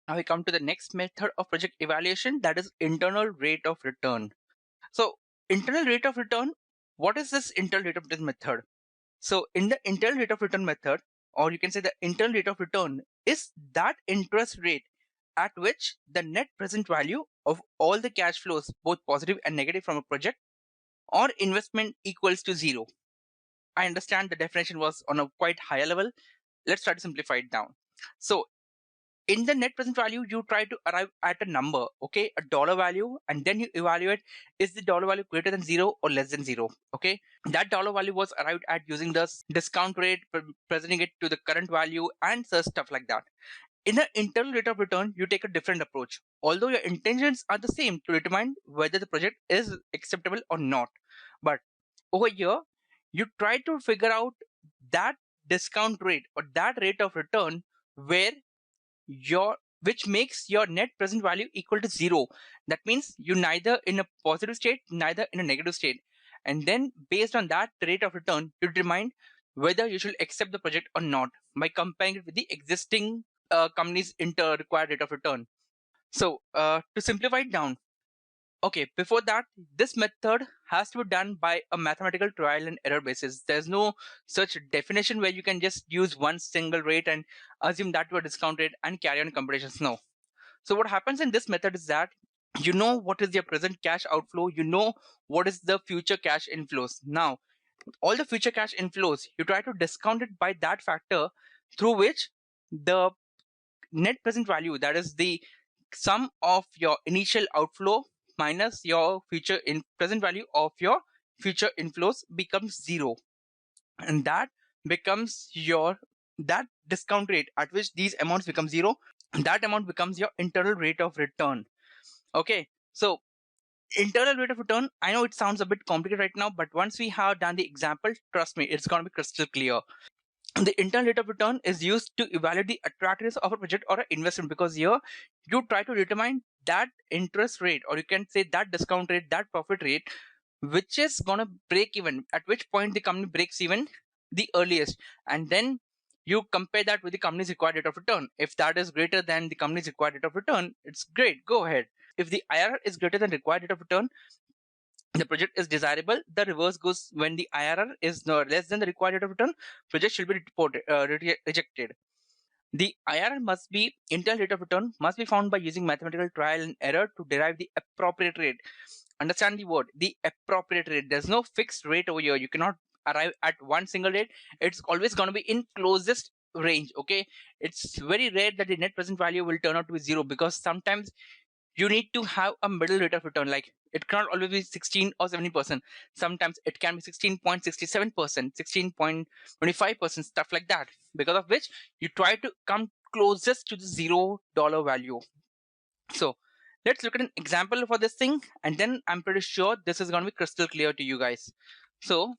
Now we come to the next method of project evaluation, that is internal rate of return. So internal rate of return, what is this internal rate of return method? So in the internal rate of return method, or you can say the internal rate of return is that interest rate at which the net present value of all the cash flows, both positive and negative from a project or investment, equals to zero. I understand the definition was on a quite higher level. Let's try to simplify it down. So in the net present value, you try to arrive at a number, okay, a dollar value, and then you evaluate, is the dollar value greater than zero or less than zero? Okay, that dollar value was arrived at using the discount rate, presenting it to the current value, and such stuff like that. In the internal rate of return, you take a different approach. Although your intentions are the same to determine whether the project is acceptable or not, but over here, you try to figure out that discount rate or that rate of return where which makes your net present value equal to zero. That means you neither in a positive state, neither in a negative state. And then based on that rate of return, you determine whether you should accept the project or not by comparing it with the existing company's required rate of return. So to simplify it down, okay, before that, this method has to be done by a mathematical trial and error basis. There's no such definition where you can just use one single rate and assume that to a discount rate and carry on computations. No. So what happens in this method is that you know what is your present cash outflow, you know what is the future cash inflows. Now, all the future cash inflows, you try to discount it by that factor through which the net present value, that is the sum of your initial outflow minus your future in present value of your future inflows, becomes zero, and that becomes your that discount rate at which these amounts become zero, that amount becomes your internal rate of return. Okay, so internal rate of return, I know it sounds a bit complicated right now, but once we have done the example, trust me, it's going to be crystal clear. The internal rate of return is used to evaluate the attractiveness of a project or an investment, because here you try to determine that interest rate, or you can say that discount rate, that profit rate, which is going to break even, at which point the company breaks even the earliest, and then you compare that with the company's required rate of return. If that is greater than the company's required rate of return, it's great, go ahead. If the IRR is greater than required rate of return, the project is desirable. The reverse goes when the IRR is less than the required rate of return, project should be rejected. The IRR must be, internal rate of return must be found by using mathematical trial and error to derive the appropriate rate. Understand the word, the appropriate rate. There's no fixed rate over here. You cannot arrive at one single rate. It's always going to be in closest range. Okay, it's very rare that the net present value will turn out to be zero, because sometimes you need to have a middle rate of return. Like, it cannot always be 16 or 70%. Sometimes it can be 16.67%, 16.25%, stuff like that, because of which you try to come closest to the $0 value. So let's look at an example for this thing, and then I'm pretty sure this is going to be crystal clear to you guys. So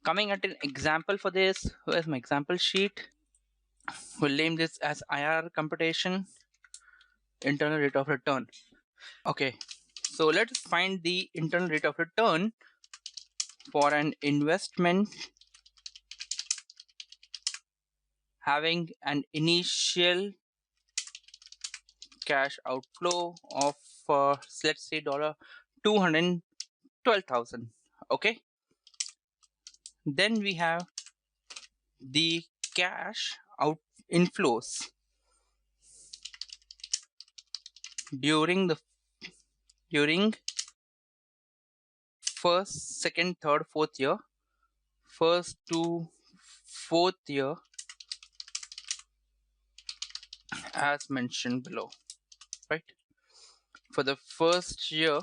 coming at an example for this, where's my example sheet? We'll name this as IRR computation, internal rate of return. Okay, so let's find the internal rate of return for an investment having an initial cash outflow of let's say $212,000. Okay, then we have the cash out inflows during first, second, third, fourth year, first to fourth year, as mentioned below, right? For the first year,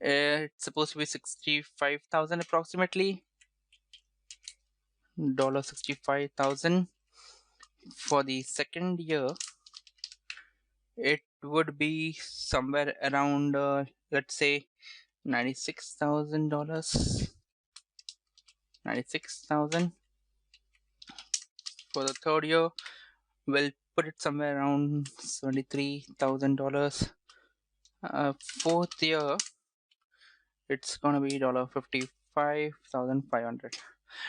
it's supposed to be 65,000 approximately, $65,000. For the second year, it would be somewhere around let's say $96,000. 96,000. For the third year, we'll put it somewhere around $73,000. Fourth year, it's gonna be $55,500.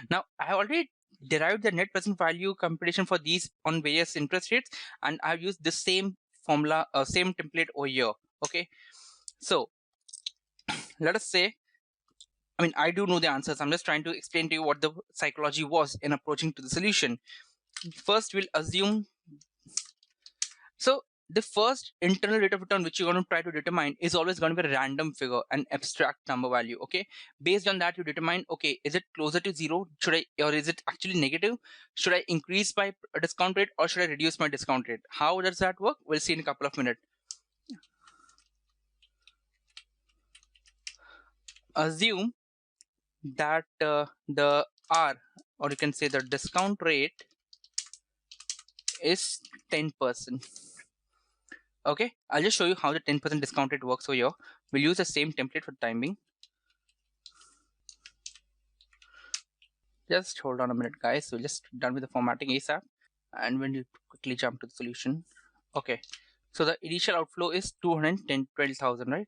Now, I already derived the net present value computation for these on various interest rates, and I've used the same formula, same template over here. Okay, so let us say, I mean, I do know the answers. I'm just trying to explain to you what the psychology was in approaching to the solution. First, we'll assume, so the first internal rate of return which you're going to try to determine is always going to be a random figure, an abstract number value. Okay, based on that you determine, okay, is it closer to zero, should I, or is it actually negative, should I increase my discount rate or should I reduce my discount rate? How does that work? We'll see in a couple of minutes. Assume that the R, or you can say the discount rate, is 10%. Okay, I'll just show you how the 10% discount rate works over here. We'll use the same template for time being. Just hold on a minute, guys. We're just done with the formatting ASAP, and we'll quickly jump to the solution. Okay, so the initial outflow is 212,000, right?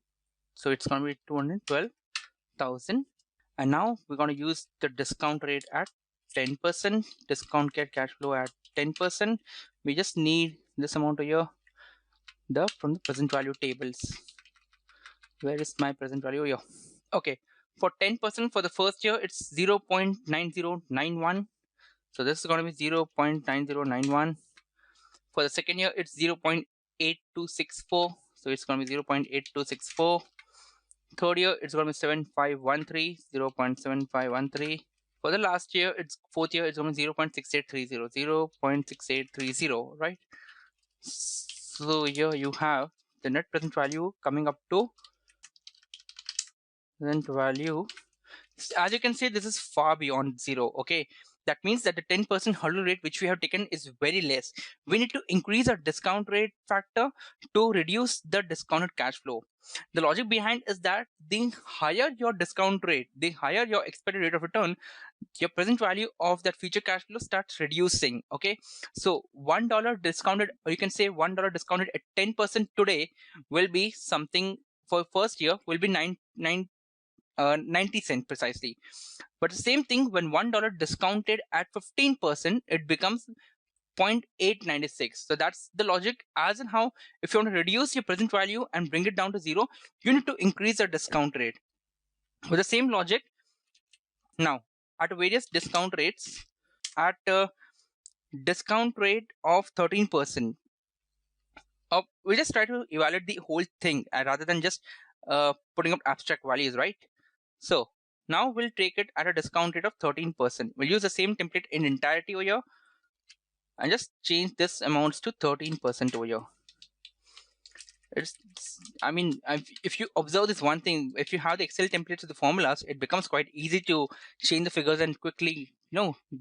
So it's going to be 212,000, and now we're going to use the discount rate at 10%, discount get cash flow at 10%. We just need this amount here, from the present value tables. Where is my present value here? Okay, for 10% for the first year, it's 0.9091. So this is going to be 0.9091. For the second year, it's 0.8264. So it's going to be 0.8264. Third year, it's going to be 7513, 0.7513. For the last year, it's fourth year, it's going to be 0.6830, 0.6830, right? So here you have the net present value coming up to present value. As you can see, this is far beyond zero. Okay, that means that the 10% hurdle rate which we have taken is very less. We need to increase our discount rate factor to reduce the discounted cash flow. The logic behind is that the higher your discount rate, the higher your expected rate of return, your present value of that future cash flow starts reducing. Okay, so $1 discounted, or you can say $1 discounted at 10% today will be something, for first year will be 90 cents precisely. But the same thing, when $1 discounted at 15%, it becomes 0.896. So that's the logic, as in how if you want to reduce your present value and bring it down to zero, you need to increase the discount rate. With the same logic, now at various discount rates, at a discount rate of 13%, we just try to evaluate the whole thing rather than just putting up abstract values, right? So now we'll take it at a discount rate of 13%. We'll use the same template in entirety over here and just change this amounts to 13% over here. I mean, if you observe this one thing, if you have the Excel templates of the formulas, it becomes quite easy to change the figures and quickly,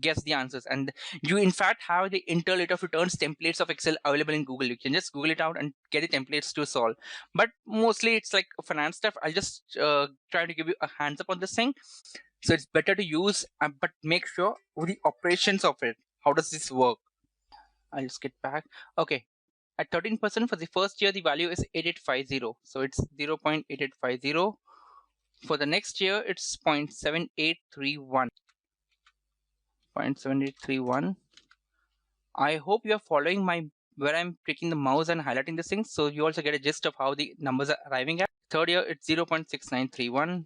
guess the answers. And you in fact have the internal rate of returns templates of Excel available in Google. You can just Google it out and get the templates to solve. But mostly it's like finance stuff. I'll just try to give you a hands up on this thing. So it's better to use, but make sure with the operations of it. How does this work? I'll just get back. Okay. At 13% for the first year, the value is 8850. So it's 0.8850. For the next year, it's 0.7831. 0.7831. I hope you are following where I'm clicking the mouse and highlighting this thing, so you also get a gist of how the numbers are arriving at. Third year, it's 0.6931.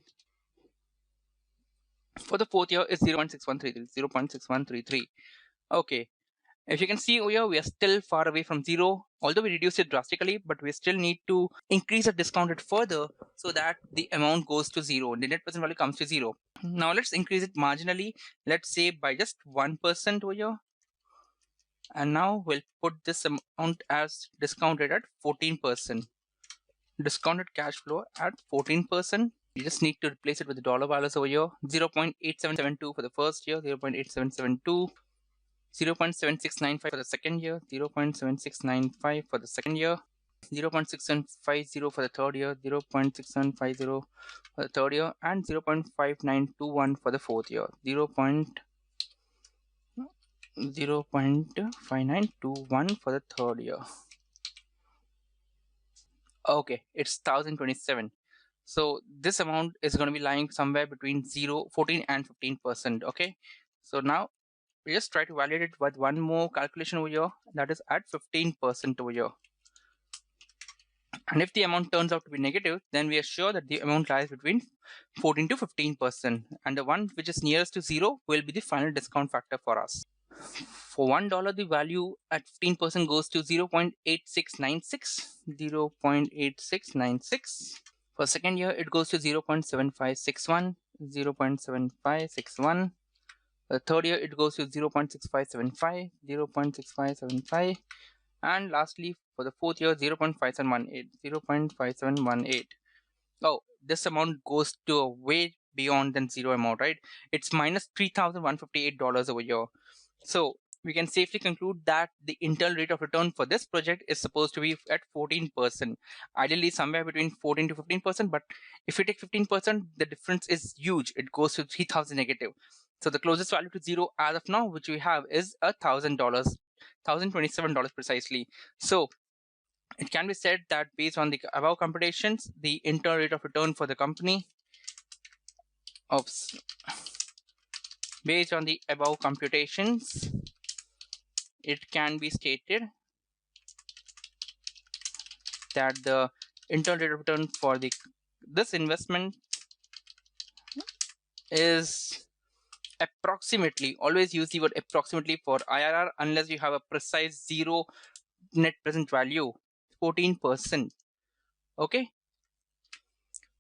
For the fourth year, it's 0.6133. 0.6133. Okay. If you can see over here, we are still far away from zero, although we reduced it drastically, but we still need to increase the discount rate further so that the amount goes to zero. The net present value comes to zero. Now let's increase it marginally. Let's say by just 1% over here. And now we'll put this amount as discount rate at 14%. Discounted cash flow at 14%. You just need to replace it with the dollar values over here. 0.8772 for the first year, 0.8772. 0.7695 for the second year, 0.7695 for the second year, 0.6750 for the third year, 0.6750 for the third year, and 0.5921 for the fourth year, 0.5921 for the third year. Okay, it's 1027. So this amount is going to be lying somewhere between 14 and 15%. Okay, so now we just try to validate it with one more calculation over here, that is at 15% over here. And if the amount turns out to be negative, then we are sure that the amount lies between 14 to 15%. And the one which is nearest to zero will be the final discount factor for us. For $1, the value at 15% goes to 0.8696. 0.8696. For second year, it goes to 0.7561. 0.7561. The third year, it goes to 0.6575. 0.6575. And lastly, for the fourth year, 0.5718. 0.5718. Oh, this amount goes to a way beyond than zero amount, right? It's minus $3,158 over here. So we can safely conclude that the internal rate of return for this project is supposed to be at 14%. Ideally, somewhere between 14 to 15%. But if we take 15%, the difference is huge. It goes to 3,000 negative. So the closest value to zero as of now, which we have, is $1,000, $1,027 precisely. So it can be said that based on the above computations, the internal rate of return for the company based on the above computations, it can be stated that the internal rate of return for this investment is approximately, always use the word approximately for IRR unless you have a precise zero net present value, 14%. Okay.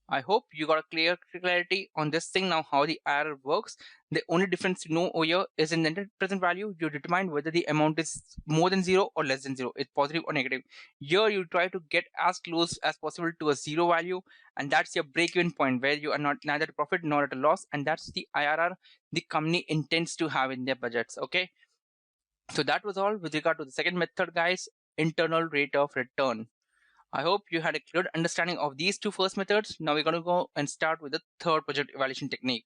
I hope you got a clear clarity on this thing now, how the IRR works. The only difference you know over here is in the net present value, you determine whether the amount is more than zero or less than zero. It's positive or negative. Here you try to get as close as possible to a zero value, and that's your break-even point where you are not neither at a profit nor at a loss, and that's the IRR the company intends to have in their budgets. Okay. So that was all with regard to the second method, guys, internal rate of return. I hope you had a clear understanding of these two first methods. Now we're going to go and start with the third project evaluation technique.